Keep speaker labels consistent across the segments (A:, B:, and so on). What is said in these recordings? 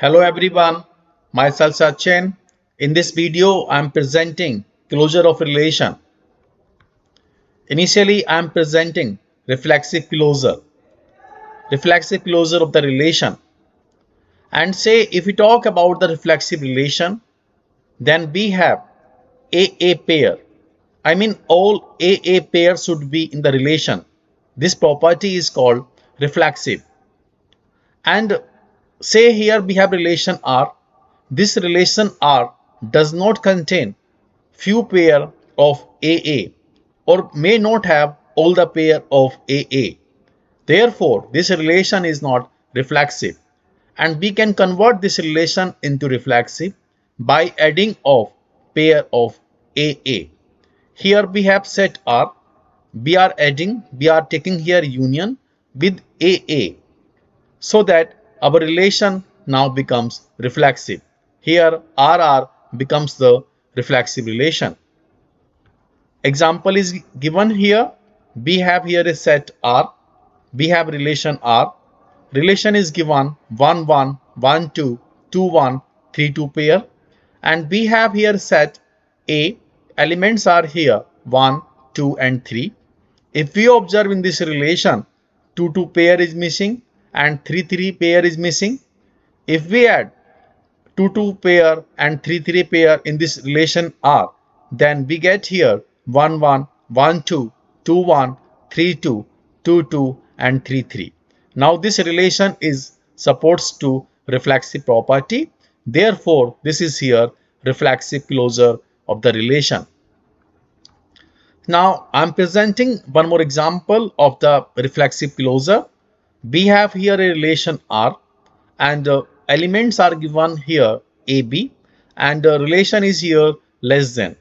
A: Hello everyone, myself Sachin. In this video, I am presenting closure of relation. Initially, I am presenting reflexive closure of the relation. And say if we talk about the reflexive relation, then we have AA pair. I mean all AA pairs should be in the relation. This property is called reflexive. And say here we have relation R. This relation R does not contain few pair of AA or may not have all the pair of AA. Therefore, this relation is not reflexive and we can convert this relation into reflexive by adding of pair of AA. Here we have set R. We are taking here union with AA so that our relation now becomes reflexive. Here RR becomes the reflexive relation. Example is given here. We have here a set R. We have relation R. Relation is given 1 1, 1 2, 2 1, 3 2 pair. And we have here set A. Elements are here 1, 2 and 3. If we observe in this relation 2 2 pair is missing and 3 3 pair is missing. If we add 2 2 pair and 3 3 pair in this relation R, then we get here 1 1, 1 2, 2 1, 3 2, 2 2 and 3 3. Now this relation is supports to reflexive property. Therefore, this is here reflexive closure of the relation. Now I am presenting one more example of the reflexive closure. We have here a relation R and elements are given here AB and the relation is here less than.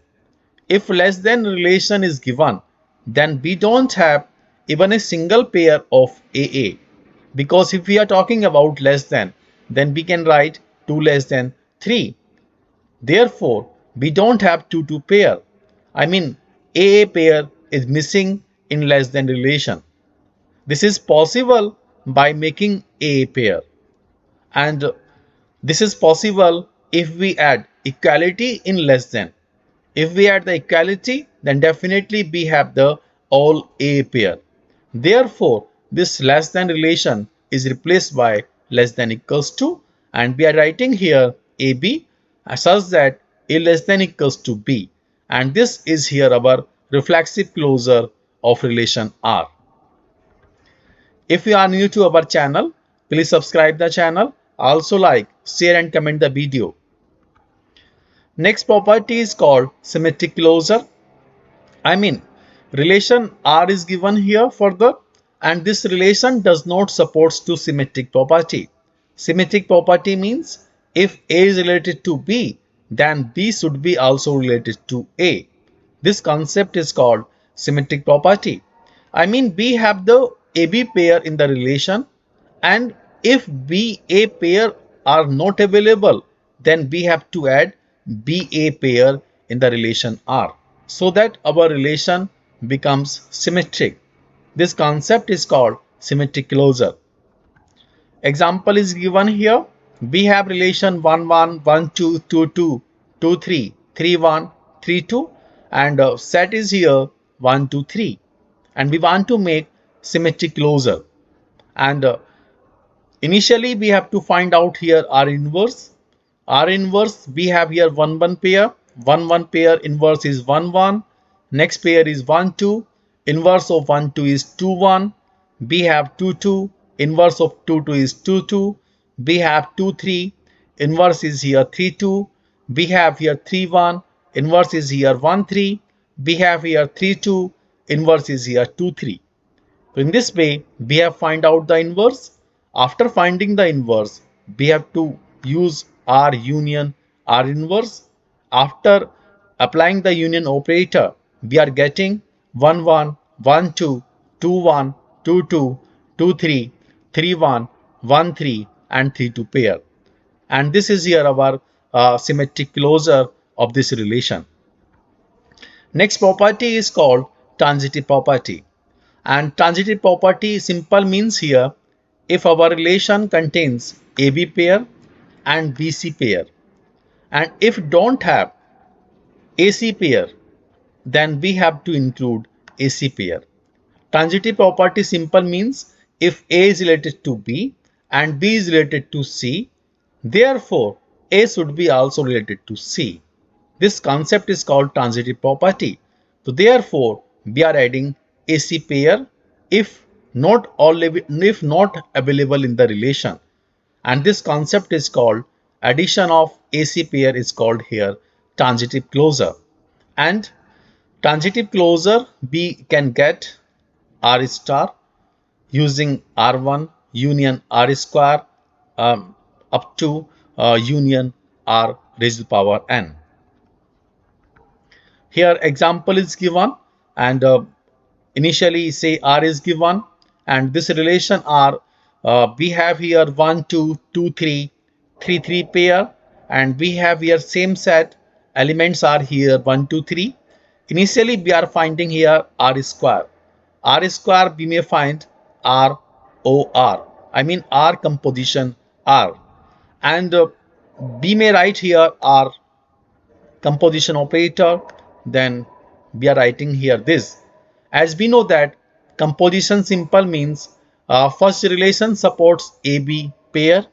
A: If less than relation is given, then we don't have even a single pair of AA, because if we are talking about less than, then we can write 2 less than 3. Therefore, we don't have 2 2 pair. I mean AA pair is missing in less than relation. This is possible by making AA pair, and this is possible if we add equality in less than. If we add the equality, then definitely we have the all A pair. Therefore, this less than relation is replaced by less than equals to, and we are writing here AB such that A less than equals to B, and this is here our reflexive closure of relation R. If you are new to our channel, please subscribe the channel. Also like, share and comment the video. Next property is called symmetric closure. I mean, relation R is given here further, and this relation does not support to symmetric property. Symmetric property means if A is related to B, then B should be also related to A. This concept is called symmetric property. I mean, we have the AB pair in the relation, and if BA pair are not available, then we have to add BA pair in the relation R so that our relation becomes symmetric. This concept is called symmetric closure. Example is given here. We have relation 1 1, 1 2, 2 2, 2 3, 3 1, 3 2, and set is here 1 2 3, and we want to make symmetric closure. And initially we have to find out here R inverse. R inverse, we have here 1 1 pair. 1 1 pair inverse is 1 1. Next pair is 1 2. Inverse of 1 2 is 2 1. We have 2 2. Inverse of 2 2 is 2 2. We have 2 3. Inverse is here 3 2. We have here 3 1. Inverse is here 1 3. We have here 3 2. Inverse is here 2 3. So in this way, we have find out the inverse. After finding the inverse, we have to use R union R inverse. After applying the union operator, we are getting 1 1, 1 2, 2 1, 2 2, 2 3, 3 1, 1 3 and 3 2 pair. And this is here our symmetric closure of this relation. Next property is called transitive property. And transitive property simple means here if our relation contains AB pair and BC pair. And if don't have AC pair, then we have to include AC pair. Transitive property simple means if A is related to B and B is related to C, therefore A should be also related to C. This concept is called transitive property. So therefore we are adding AC pair if if not available in the relation. And this concept is called addition of AC pair is called here transitive closure. And transitive closure we can get R star using R1 union R square up to union R raised to the power n. Here example is given and initially say R is given and this relation R we have here 1 2 2 3 3 3 pair and we have here same set elements are here 1 2 3. Initially we are finding here R square. R square we may find R O R. I mean R composition R and we may write here R composition operator, then we are writing here this. As we know that composition simple means first relation supports AB pair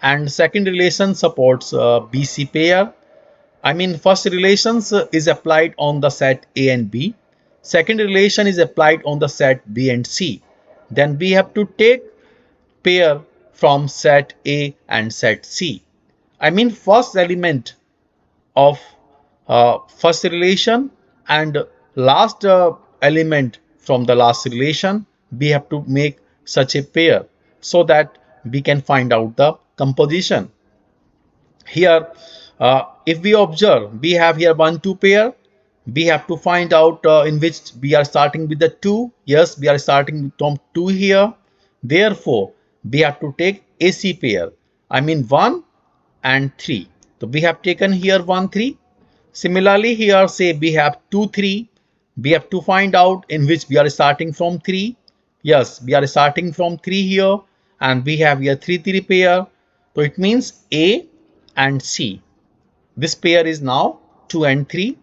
A: and second relation supports BC pair. I mean first relations is applied on the set A and B. Second relation is applied on the set B and C. Then we have to take pair from set A and set C. I mean first element of first relation and last element from the last relation, we have to make such a pair so that we can find out the composition. Here if we observe we have here 1 2 pair, we have to find out in which we are starting with the 2. Yes, we are starting from 2 here, therefore we have to take AC pair, I mean 1 and 3. So we have taken here 1 3. Similarly here say we have 2 3, we have to find out in which we are starting from 3. Yes, we are starting from 3 here and we have here 3 3 pair. So it means A and C. This pair is now 2 and 3.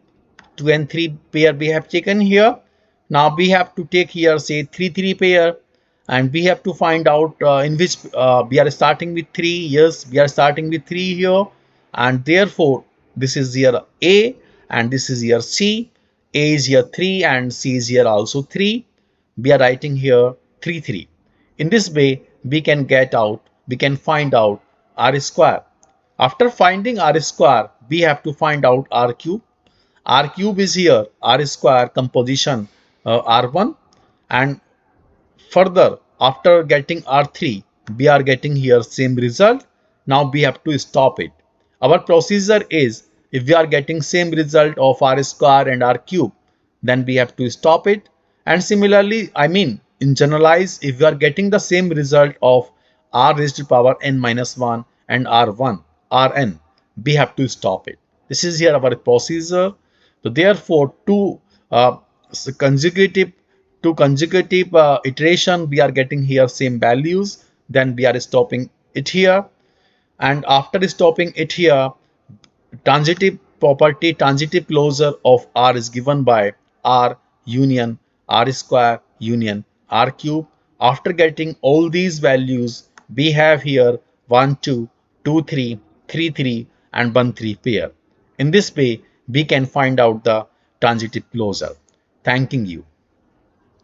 A: 2 and 3 pair we have taken here. Now we have to take here say 3 3 pair and we have to find out in which we are starting with 3. Yes, we are starting with 3 here and therefore this is here A and this is here C. A is here 3 and C is here also 3. We are writing here 3 3. In this way we can find out R square. After finding R square we have to find out R cube. R cube is here R square composition R1 and further after getting R3 we are getting here same result. Now we have to stop it. Our procedure is if we are getting same result of R square and R cube then we have to stop it, and similarly I mean in generalize if we are getting the same result of R raised to power n minus 1 and R1 Rn, we have to stop it. This is here our procedure. So therefore uh, consecutive consecutive iteration we are getting here same values, then we are stopping it here, and after stopping it here transitive property transitive closure of R is given by R union R square union R cube. After getting all these values we have here 1 2 2 3 3 3 and 1 3 pair. In this way we can find out the transitive closure. Thanking you.